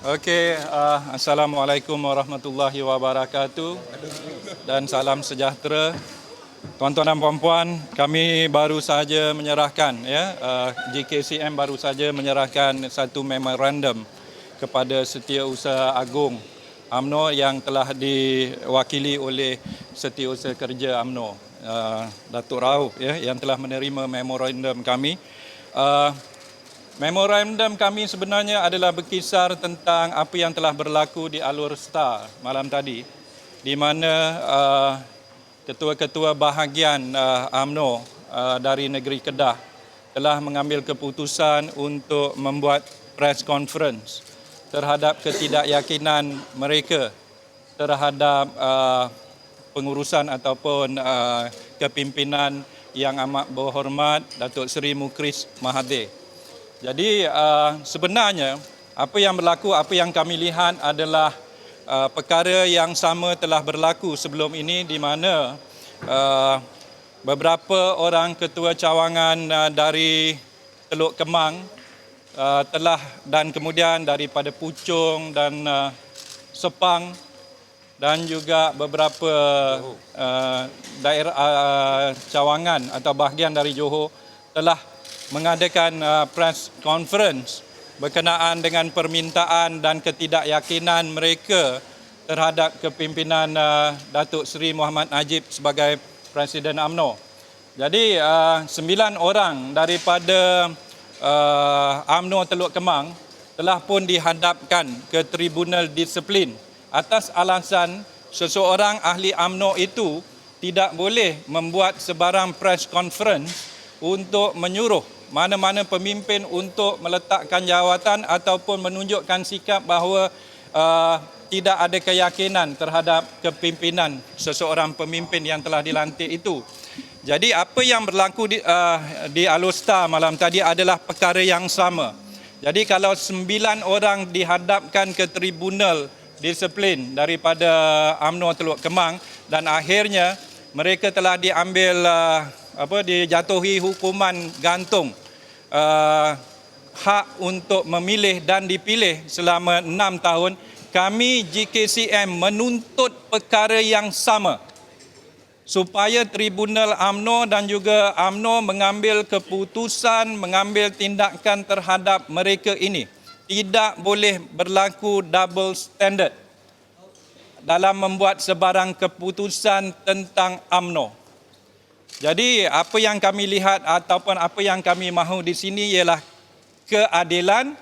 Okey, Assalamualaikum warahmatullahi wabarakatuh dan salam sejahtera. Tuan-tuan dan puan-puan, kami baru saja menyerahkan GKCM baru saja menyerahkan satu memorandum kepada Setiausaha Agung UMNO yang telah diwakili oleh Setiausaha Kerja UMNO, Datuk Rauf yang telah menerima memorandum kami. Memorandum kami sebenarnya adalah berkisar tentang apa yang telah berlaku di Alor Star malam tadi, di mana ketua-ketua bahagian UMNO dari negeri Kedah telah mengambil keputusan untuk membuat press conference terhadap ketidakyakinan mereka terhadap pengurusan ataupun kepimpinan yang amat berhormat Datuk Seri Mukris Mahathir. Jadi sebenarnya apa yang berlaku, apa yang kami lihat adalah perkara yang sama telah berlaku sebelum ini, di mana beberapa orang ketua cawangan dari Teluk Kemang telah, dan kemudian daripada Puchong dan Sepang dan juga beberapa daerah cawangan atau bahagian dari Johor telah mengadakan press conference berkenaan dengan permintaan dan ketidakyakinan mereka terhadap kepimpinan Datuk Seri Muhammad Najib sebagai Presiden UMNO. Jadi 9 orang daripada UMNO Teluk Kemang telah pun dihadapkan ke Tribunal Disiplin atas alasan seseorang ahli UMNO itu tidak boleh membuat sebarang press conference untuk menyuruh mana-mana pemimpin untuk meletakkan jawatan ataupun menunjukkan sikap bahawa tidak ada keyakinan terhadap kepimpinan seseorang pemimpin yang telah dilantik itu. Jadi apa yang berlaku di Alor Star malam tadi adalah perkara yang sama. Jadi kalau 9 orang dihadapkan ke Tribunal Disiplin daripada UMNO Teluk Kemang dan akhirnya mereka telah diambil dijatuhi hukuman gantung, hak untuk memilih dan dipilih selama 6 tahun, kami GKCM menuntut perkara yang sama supaya Tribunal UMNO dan juga UMNO mengambil keputusan, mengambil tindakan terhadap mereka ini. Tidak boleh berlaku double standard dalam membuat sebarang keputusan tentang UMNO. Jadi apa yang kami lihat ataupun apa yang kami mahu di sini ialah keadilan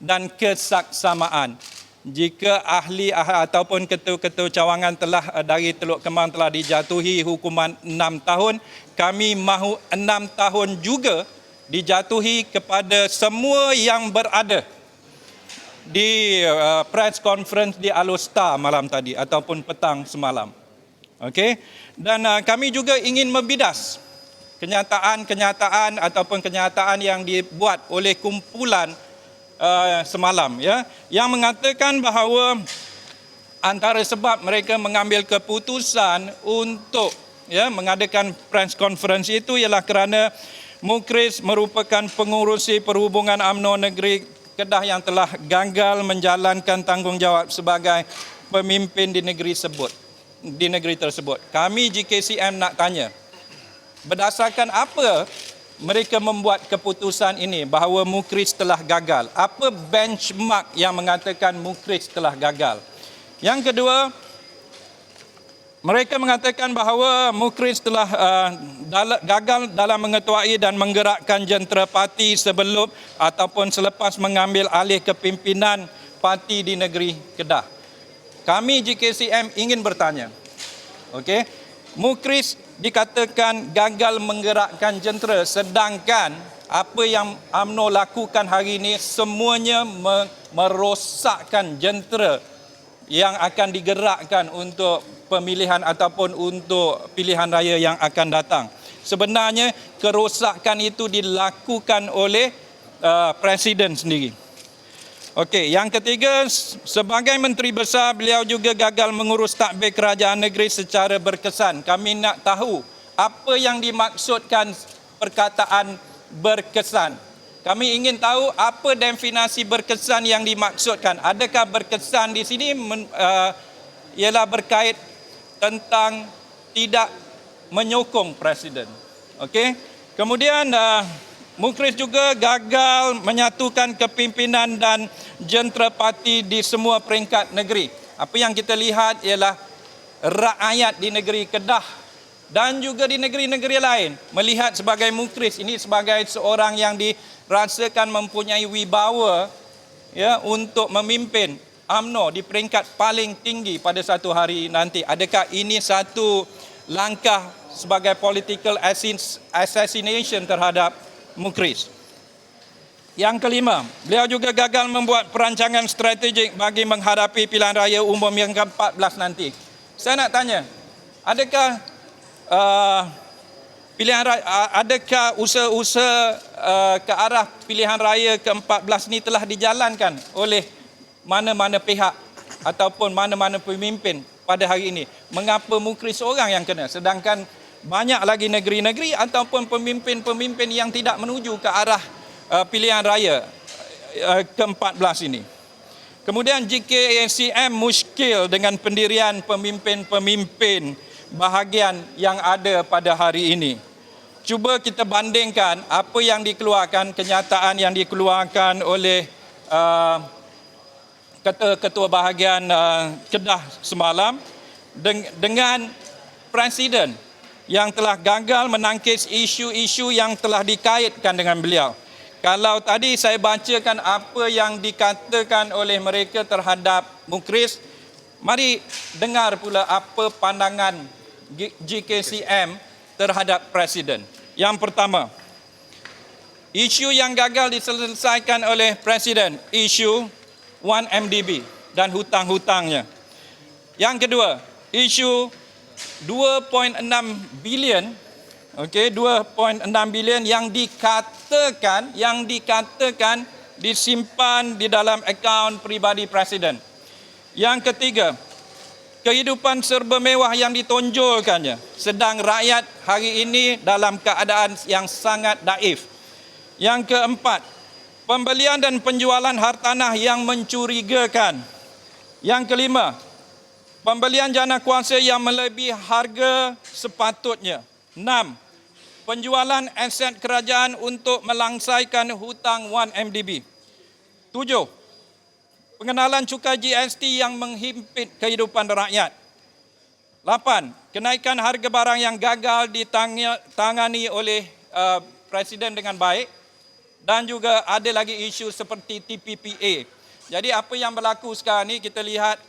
dan kesaksamaan. Jika ahli ataupun ketua-ketua cawangan telah dari Teluk Kemang telah dijatuhi hukuman 6 tahun, kami mahu 6 tahun juga dijatuhi kepada semua yang berada di press conference di Alor Star malam tadi ataupun petang semalam. Okey, dan kami juga ingin membidas kenyataan ataupun kenyataan yang dibuat oleh kumpulan semalam yang mengatakan bahawa antara sebab mereka mengambil keputusan untuk mengadakan press conference itu ialah kerana Mukris merupakan pengurusi perhubungan UMNO negeri Kedah yang telah gagal menjalankan tanggungjawab sebagai pemimpin di negeri tersebut. Kami GKCM nak tanya, berdasarkan apa mereka membuat keputusan ini bahawa Mukris telah gagal? Apa benchmark yang mengatakan Mukris telah gagal? Yang kedua, mereka mengatakan bahawa Mukris telah gagal dalam mengetuai dan menggerakkan jentera parti sebelum ataupun selepas mengambil alih kepimpinan parti di negeri Kedah. Kami GKCM ingin bertanya, okey, Mukris dikatakan gagal menggerakkan jentera, sedangkan apa yang UMNO lakukan hari ini semuanya merosakkan jentera yang akan digerakkan untuk pemilihan ataupun untuk pilihan raya yang akan datang. Sebenarnya kerosakan itu dilakukan oleh Presiden sendiri. Okey, yang ketiga, sebagai Menteri Besar, beliau juga gagal mengurus tadbir kerajaan negeri secara berkesan. Kami nak tahu apa yang dimaksudkan perkataan berkesan. Kami ingin tahu apa definisi berkesan yang dimaksudkan. Adakah berkesan di sini ialah berkait tentang tidak menyokong Presiden. Okey. Kemudian Mukhriz juga gagal menyatukan kepimpinan dan jentera parti di semua peringkat negeri. Apa yang kita lihat ialah rakyat di negeri Kedah dan juga di negeri-negeri lain melihat sebagai Mukhriz ini sebagai seorang yang dirasakan mempunyai wibawa ya untuk memimpin UMNO di peringkat paling tinggi pada satu hari nanti. Adakah ini satu langkah sebagai political assassination terhadap Mukhriz? Yang kelima, beliau juga gagal membuat perancangan strategik bagi menghadapi pilihan raya umum yang ke-14 nanti. Saya nak tanya, adakah adakah usaha-usaha ke arah pilihan raya ke-14 ini telah dijalankan oleh mana-mana pihak ataupun mana-mana pemimpin pada hari ini? Mengapa Mukhriz seorang yang kena sedangkan banyak lagi negeri-negeri ataupun pemimpin-pemimpin yang tidak menuju ke arah pilihan raya ke-14 ini? Kemudian JKCM muskil dengan pendirian pemimpin-pemimpin bahagian yang ada pada hari ini. Cuba kita bandingkan apa yang dikeluarkan, kenyataan yang dikeluarkan oleh ketua bahagian Kedah semalam dengan Presiden yang telah gagal menangkis isu-isu yang telah dikaitkan dengan beliau. Kalau tadi saya bacakan apa yang dikatakan oleh mereka terhadap Mukhriz, mari dengar pula apa pandangan JKCM terhadap Presiden. Yang pertama, isu yang gagal diselesaikan oleh Presiden, isu 1MDB dan hutang-hutangnya. Yang kedua, isu 2.6 bilion, 2.6 bilion yang dikatakan disimpan di dalam akaun pribadi Presiden. Yang ketiga, kehidupan serba mewah yang ditonjolkannya, sedang rakyat hari ini dalam keadaan yang sangat daif. Yang keempat, pembelian dan penjualan hartanah yang mencurigakan. Yang kelima, pembelian jana kuasa yang melebihi harga sepatutnya. 6. Penjualan aset kerajaan untuk melangsaikan hutang 1MDB. 7. Pengenalan cukai GST yang menghimpit kehidupan rakyat. 8. Kenaikan harga barang yang gagal ditangani oleh Presiden dengan baik. Dan juga ada lagi isu seperti TPPA. Jadi apa yang berlaku sekarang ni kita lihat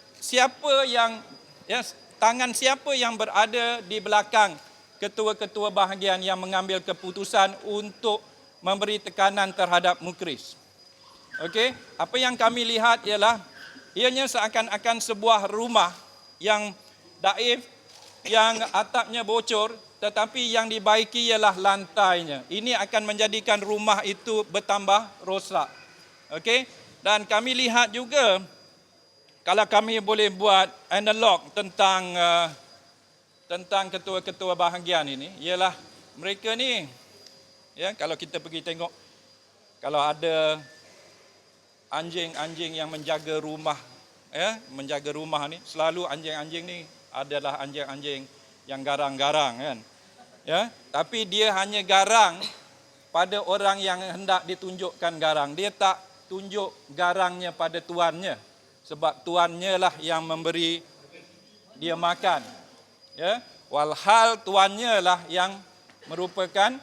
tangan siapa yang berada di belakang ketua-ketua bahagian yang mengambil keputusan untuk memberi tekanan terhadap Mukhriz. Okey, apa yang kami lihat ialah ianya seakan-akan sebuah rumah yang daif, yang atapnya bocor, tetapi yang dibaiki ialah lantainya. Ini akan menjadikan rumah itu bertambah rosak. Okey, dan kami lihat juga kalau kami boleh buat analog tentang ketua-ketua bahagian ini, ialah mereka ni, ya, kalau kita pergi tengok, kalau ada anjing-anjing yang menjaga rumah, ya, menjaga rumah ni, selalu anjing-anjing ni adalah anjing-anjing yang garang-garang, kan, ya, tapi dia hanya garang pada orang yang hendak ditunjukkan garang. Dia tak tunjuk garangnya pada tuannya, sebab tuannya lah yang memberi dia makan. Ya, walhal tuannya lah yang merupakan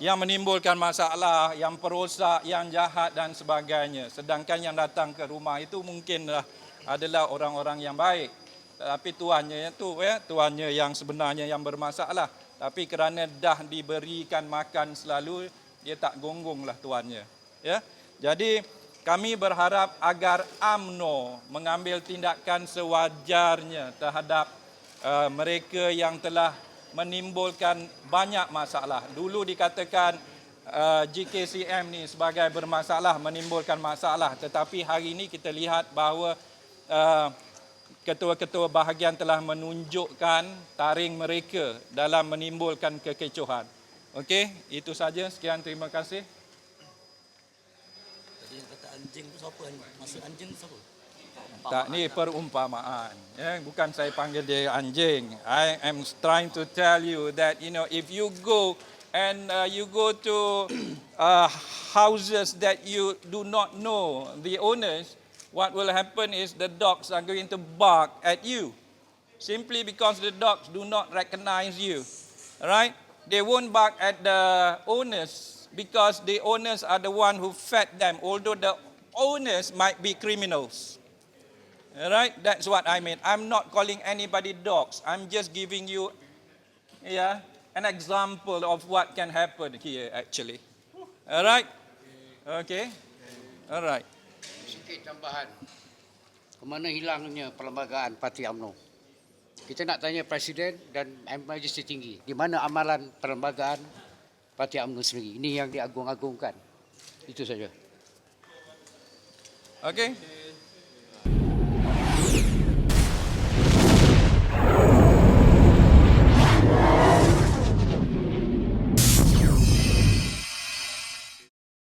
yang menimbulkan masalah, yang perosak, yang jahat dan sebagainya. Sedangkan yang datang ke rumah itu mungkinlah adalah orang-orang yang baik. Tapi tuannya itu, tuannya yang sebenarnya yang bermasalah. Tapi kerana dah diberikan makan selalu, dia tak gonggonglah tuannya. Ya, jadi kami berharap agar UMNO mengambil tindakan sewajarnya terhadap mereka yang telah menimbulkan banyak masalah. Dulu dikatakan JKCM ni sebagai bermasalah, menimbulkan masalah. Tetapi hari ini kita lihat bahawa ketua-ketua bahagian telah menunjukkan taring mereka dalam menimbulkan kekecohan. Okey, itu saja. Sekian, terima kasih. Tadi yang kata anjing tu siapa? Maksud anjing tu siapa? Tak, ni perumpamaan. Bukan saya panggil dia anjing. I am trying to tell you that, if you go and you go to houses that you do not know the owners, what will happen is the dogs are going to bark at you. Simply because the dogs do not recognize you. Right? They won't bark at the owners because the owners are the one who fed them, although the owners might be criminals. Alright, that's what I mean. I'm not calling anybody dogs. I'm just giving you an example of what can happen here actually. Alright? Okay? Alright. Sikit tambahan. Kemana hilangnya perlembagaan Parti UMNO? Kita nak tanya Presiden dan Majlis Tertinggi. Di mana amalan perlembagaan Parti UMNO sendiri? Ini yang diagung-agungkan. Itu saja. Okay?